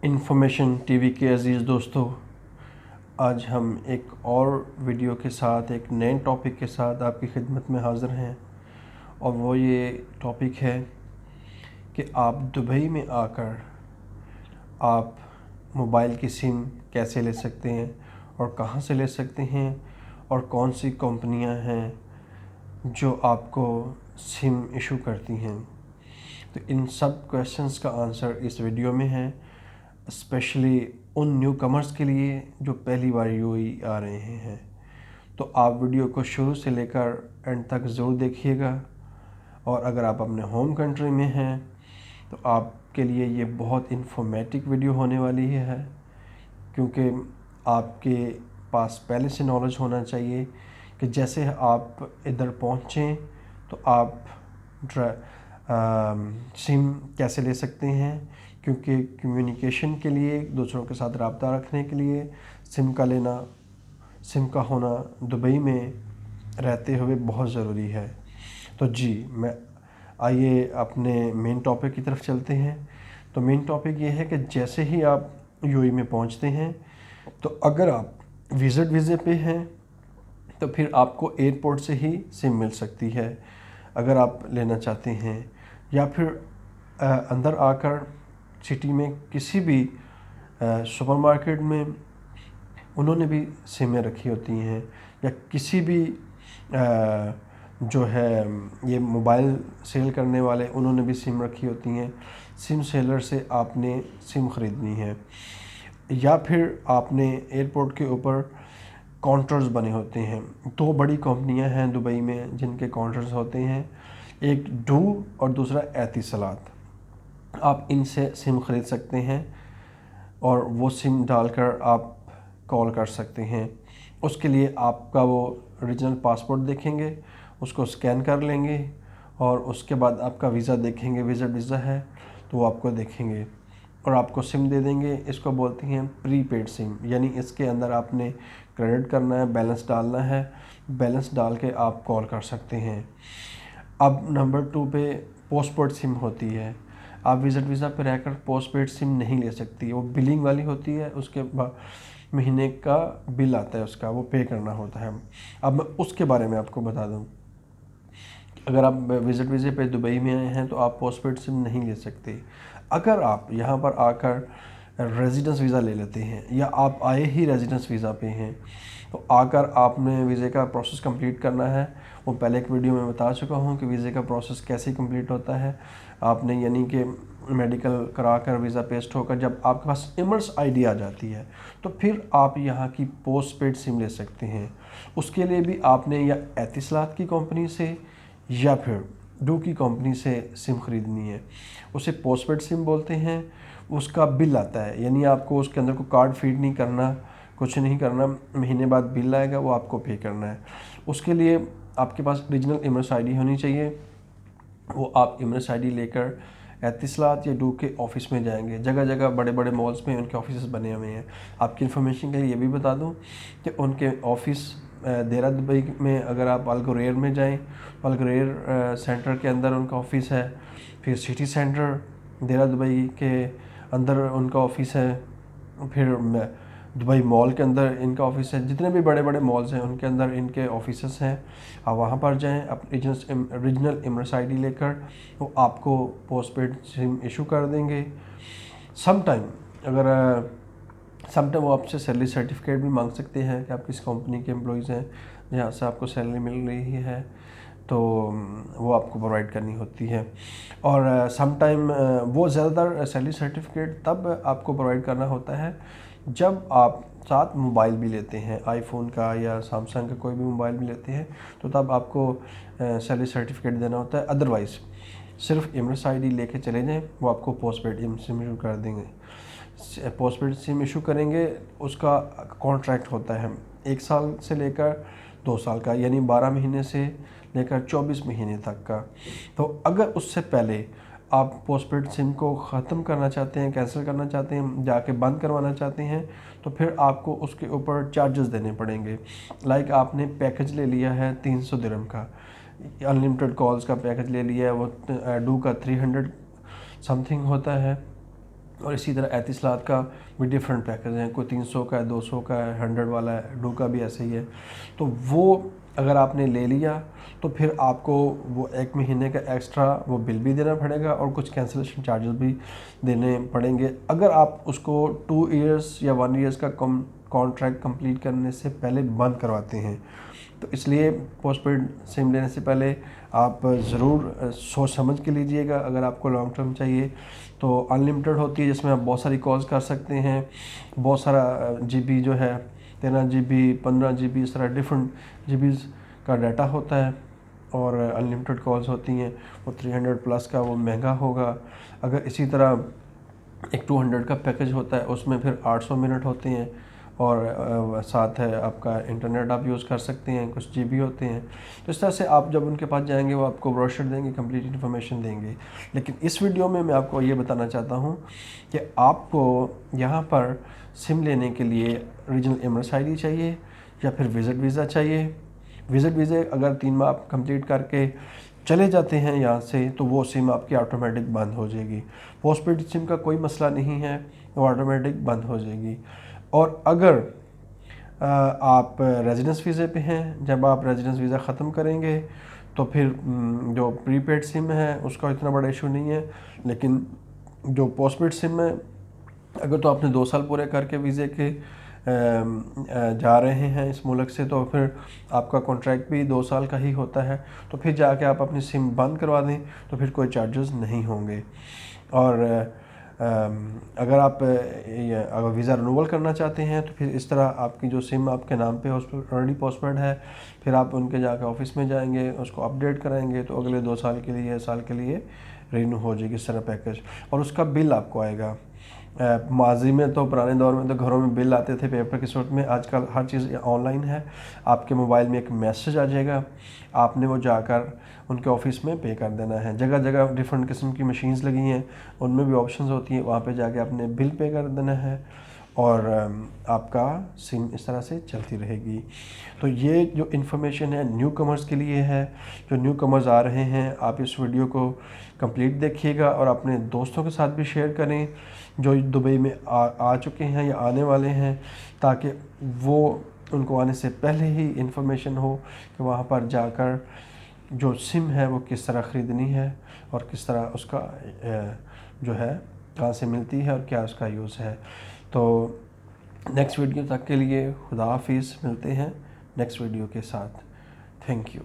Information T V کے عزیز دوستو، آج ہم ایک اور ویڈیو کے ساتھ ایک نئے ٹاپک کے ساتھ آپ کی خدمت میں حاضر ہیں، اور وہ یہ ٹاپک ہے کہ آپ دبئی میں آ کر آپ موبائل کی سم کیسے لے سکتے ہیں اور کہاں سے لے سکتے ہیں، اور کون سی کمپنیاں ہیں جو آپ کو سم ایشو کرتی ہیں۔ تو ان سب کویشچنز کا آنسر اس ویڈیو میں ہے، اسپیشلی ان نیو کمرز کے لیے جو پہلی بار یو اے آ رہے ہیں۔ تو آپ ویڈیو کو شروع سے لے کر اینڈ تک ضرور دیکھیے گا، اور اگر آپ اپنے ہوم کنٹری میں ہیں تو آپ کے لیے یہ بہت انفارمیٹک ویڈیو ہونے والی ہے، کیونکہ آپ کے پاس پہلے سے نالج ہونا چاہیے کہ جیسے آپ ادھر پہنچیں تو آپ سم کیسے لے سکتے ہیں، کیونکہ کمیونیکیشن کے لیے دوسروں کے ساتھ رابطہ رکھنے کے لیے سم کا ہونا دبئی میں رہتے ہوئے بہت ضروری ہے۔ تو آئیے اپنے مین ٹاپک کی طرف چلتے ہیں۔ تو مین ٹاپک یہ ہے کہ جیسے ہی آپ یو اے میں پہنچتے ہیں تو اگر آپ وزٹ ویزے پہ ہیں تو پھر آپ کو ایئرپورٹ سے ہی سم مل سکتی ہے اگر آپ لینا چاہتے ہیں، یا پھر اندر آ کر سٹی میں کسی بھی سپر مارکیٹ میں انہوں نے بھی سمیں رکھی ہوتی ہیں، یا کسی بھی جو ہے یہ موبائل سیل کرنے والے انہوں نے بھی سم رکھی ہوتی ہیں۔ سم سیلر سے آپ نے سم خریدنی ہے، یا پھر آپ نے ایئرپورٹ کے اوپر کاؤنٹرز بنے ہوتے ہیں۔ دو بڑی کمپنیاں ہیں دبئی میں جن کے کاؤنٹرز ہوتے ہیں، ایک ڈو اور دوسرا اتصالات۔ آپ ان سے سم خرید سکتے ہیں اور وہ سم ڈال کر آپ کال کر سکتے ہیں۔ اس کے لیے آپ کا وہ اوریجنل پاسپورٹ دیکھیں گے، اس کو اسکین کر لیں گے، اور اس کے بعد آپ کا ویزا دیکھیں گے، وزٹ ویزا ہے تو وہ آپ کو دیکھیں گے اور آپ کو سم دے دیں گے۔ اس کو بولتے ہیں پری پیڈ سم، یعنی اس کے اندر آپ نے کریڈٹ کرنا ہے، بیلنس ڈالنا ہے، بیلنس ڈال کے آپ کال کر سکتے ہیں۔ اب نمبر 2 پہ پوسٹ پیڈ سم ہوتی ہے۔ آپ وزٹ ویزا پہ رہ کر پوسٹ پیڈ سم نہیں لے سکتی، وہ بلنگ والی ہوتی ہے، اس کے مہینے کا بل آتا ہے، اس کا وہ پے کرنا ہوتا ہے۔ اب میں اس کے بارے میں آپ کو بتا دوں، اگر آپ وزٹ ویزے پہ دبئی میں آئے ہیں تو آپ پوسٹ پیڈ سم نہیں لے سکتے۔ اگر آپ یہاں پر آ کر ریزیڈنس ویزا لے لیتے ہیں، یا آپ آئے ہی ریزیڈنس ویزا پہ ہیں، تو آ کر آپ نے ویزے کا پروسیس کمپلیٹ کرنا ہے۔ وہ پہلے ایک ویڈیو میں بتا چکا ہوں کہ ویزے کا پروسیس کیسے کمپلیٹ ہوتا ہے۔ آپ نے یعنی کہ میڈیکل کرا کر ویزا پیسٹ ہو کر جب آپ کے پاس ایمرس آئی ڈی آ جاتی ہے تو پھر آپ یہاں کی پوسٹ پیڈ سم لے سکتے ہیں۔ اس کے لیے بھی آپ نے یا اتصالات کی کمپنی سے یا پھر ڈو کی کمپنی سے سم خریدنی ہے۔ اسے پوسٹ پیڈ سم بولتے ہیں۔ اس کا بل آتا ہے، یعنی آپ کو اس کے اندر کوئی کارڈ فیڈ نہیں کرنا، کچھ نہیں کرنا، مہینے بعد بل آئے گا، وہ آپ کو پے کرنا ہے۔ اس کے لیے آپ کے پاس اوریجنل ایمرس آئی ڈی ہونی چاہیے۔ وہ آپ ایمرس آئی ڈی لے کر اتصالات یا ڈو کے آفس میں جائیں گے۔ جگہ جگہ بڑے بڑے مالز میں ان کے آفیسز بنے ہوئے ہیں۔ آپ کی انفارمیشن کے لیے یہ بھی بتا دوں کہ ان کے آفس دیرہ دبئی میں اگر آپ الگریر میں جائیں، الگریر سینٹر کے اندر ان کا آفس ہے، پھر سٹی سینٹر دیرہ دبئی کے اندر ان کا آفس ہے، پھر دبئی مال کے اندر ان کا آفس ہے۔ جتنے بھی بڑے بڑے مالز ہیں ان کے اندر ان کے آفیسز ہیں۔ آپ وہاں پر جائیں اپنی اوریجنل ایمرس آئی ڈی لے کر، وہ آپ کو پوسٹ پیڈ سم ایشو کر دیں گے۔ سم ٹائم وہ آپ سے سیلری سرٹیفکیٹ بھی مانگ سکتے ہیں کہ آپ کس کمپنی کے امپلائیز ہیں جہاں سے آپ کو سیلری مل رہی ہے، تو وہ آپ کو پرووائڈ کرنی ہوتی ہے۔ اور سم ٹائم وہ زیادہ تر سیلری سرٹیفکیٹ تب آپ کو پرووائڈ کرنا ہوتا ہے جب آپ ساتھ موبائل بھی لیتے ہیں، آئی فون کا یا سیمسنگ کا کوئی بھی موبائل بھی لیتے ہیں، تو تب آپ کو سیلری سرٹیفکیٹ دینا ہوتا ہے۔ ادروائز صرف ایمرس آئی ڈی لے کے چلے جائیں، وہ آپ کو پوسٹ پیڈ سم ایشو کر دیں گے۔ پوسٹ پیڈ سم ایشو کریں گے، اس کا کانٹریکٹ ہوتا ہے 1 سال سے لے کر 2 سال کا، یعنی 12 مہینے سے لے کر 24 مہینے تک کا۔ تو اگر اس سے پہلے آپ پوسٹ پیڈ سم کو ختم کرنا چاہتے ہیں، کینسل کرنا چاہتے ہیں، جا کے بند کروانا چاہتے ہیں، تو پھر آپ کو اس کے اوپر چارجز دینے پڑیں گے۔ لائک آپ نے پیکج لے لیا ہے 300 درہم کا، انلمیٹڈ کالز کا پیکج لے لیا ہے، وہ ڈو کا 300 سم تھنگ ہوتا ہے، اور اسی طرح اتصالات کا بھی ڈفرینٹ پیکج ہیں، کوئی 300 کا ہے، 200 کا ہے، 100 والا ہے، ڈو کا بھی ایسے ہی ہے۔ تو وہ اگر آپ نے لے لیا تو پھر آپ کو وہ 1 مہینے کا ایکسٹرا وہ بل بھی دینا پڑے گا اور کچھ کینسلیشن چارجز بھی دینے پڑیں گے اگر آپ اس کو 2 ایئرس یا 1 ایئرس کا کانٹریکٹ کمپلیٹ کرنے سے پہلے بند کرواتے ہیں۔ تو اس لیے پوسٹ پیڈ سم لینے سے پہلے آپ ضرور سوچ سمجھ کے لیجئے گا۔ اگر آپ کو لانگ ٹرم چاہیے تو ان لمٹڈ ہوتی ہے، جس میں آپ بہت ساری کالز کر سکتے ہیں، بہت سارا جی بی جو ہے 13 جی بی 15 جی بی اس طرح ڈفرینٹ جی بیز کا ڈیٹا ہوتا ہے، اور ان لمٹڈ کالز ہوتی ہیں۔ وہ 300 پلس کا وہ مہنگا ہوگا۔ اگر اسی طرح ایک 200 کا پیکج ہوتا ہے، اس میں پھر 800 منٹ ہوتے ہیں، اور ساتھ ہے آپ کا انٹرنیٹ آپ یوز کر سکتے ہیں، کچھ جی بی ہوتے ہیں۔ تو اس طرح سے آپ جب ان کے پاس جائیں گے وہ آپ کو بروشر دیں گے، کمپلیٹ انفارمیشن دیں گے۔ لیکن اس ویڈیو میں آپ کو یہ بتانا چاہتا ہوں کہ آپ کو یہاں پر سم لینے کے لیے ریجنل ایمریٹس آئی ڈی چاہیے یا پھر وزٹ ویزا چاہیے۔ وزٹ ویزے اگر 3 ماہ آپ کمپلیٹ کر کے چلے جاتے ہیں یہاں سے تو وہ سم آپ کی آٹومیٹک بند ہو جائے گی۔ پوسٹ پیڈ سم کا کوئی مسئلہ نہیں ہے، وہ آٹومیٹک بند ہو جائے گی۔ اور اگر آپ ریزیڈنس ویزے پہ ہیں، جب آپ ریزیڈنس ویزا ختم کریں گے تو پھر جو پری پیڈ سم ہے اس کا اتنا بڑا ایشو نہیں ہے، لیکن جو پوسٹ پیڈ سم ہے اگر تو آپ نے 2 سال پورے کر کے ویزے کے جا رہے ہیں اس ملک سے، تو پھر آپ کا کانٹریکٹ بھی 2 سال کا ہی ہوتا ہے، تو پھر جا کے آپ اپنی سم بند کروا دیں تو پھر کوئی چارجز نہیں ہوں گے۔ اور اگر آپ اگر ویزا رینول کرنا چاہتے ہیں تو پھر اس طرح آپ کی جو سم آپ کے نام پہ آلریڈی پوسٹ پیڈ ہے، پھر آپ ان کے جا کے آفس میں جائیں گے، اس کو اپڈیٹ کرائیں گے تو اگلے 2 سال کے لیے سال کے لیے رینیو ہو جائے گی اس طرح پیکج، اور اس کا بل آپ کو آئے گا۔ ماضی میں تو پرانے دور میں تو گھروں میں بل آتے تھے پیپر کی صورت میں، آج کل ہر چیز آن لائن ہے۔ آپ کے موبائل میں ایک میسج آ جائے گا، آپ نے وہ جا کر ان کے آفس میں پے کر دینا ہے۔ جگہ جگہ ڈفرینٹ قسم کی مشینز لگی ہیں، ان میں بھی آپشنز ہوتی ہیں، وہاں پہ جا کے آپ نے بل پے کر دینا ہے اور آپ کا سم اس طرح سے چلتی رہے گی۔ تو یہ جو انفارمیشن ہے نیو کمرز کے لیے ہے، جو نیو کمرز آ رہے ہیں، آپ اس ویڈیو کو کمپلیٹ دیکھیے گا اور اپنے دوستوں کے ساتھ بھی شیئر کریں جو دبئی میں آ چکے ہیں یا آنے والے ہیں، تاکہ وہ ان کو آنے سے پہلے ہی انفارمیشن ہو کہ وہاں پر جا کر جو سم ہے وہ کس طرح خریدنی ہے اور کس طرح اس کا جو ہے کہاں سے ملتی ہے اور کیا اس کا یوز ہے۔ تو نیکسٹ ویڈیو تک کے لیے خدا حافظ، ملتے ہیں نیکسٹ ویڈیو کے ساتھ۔ Thank you.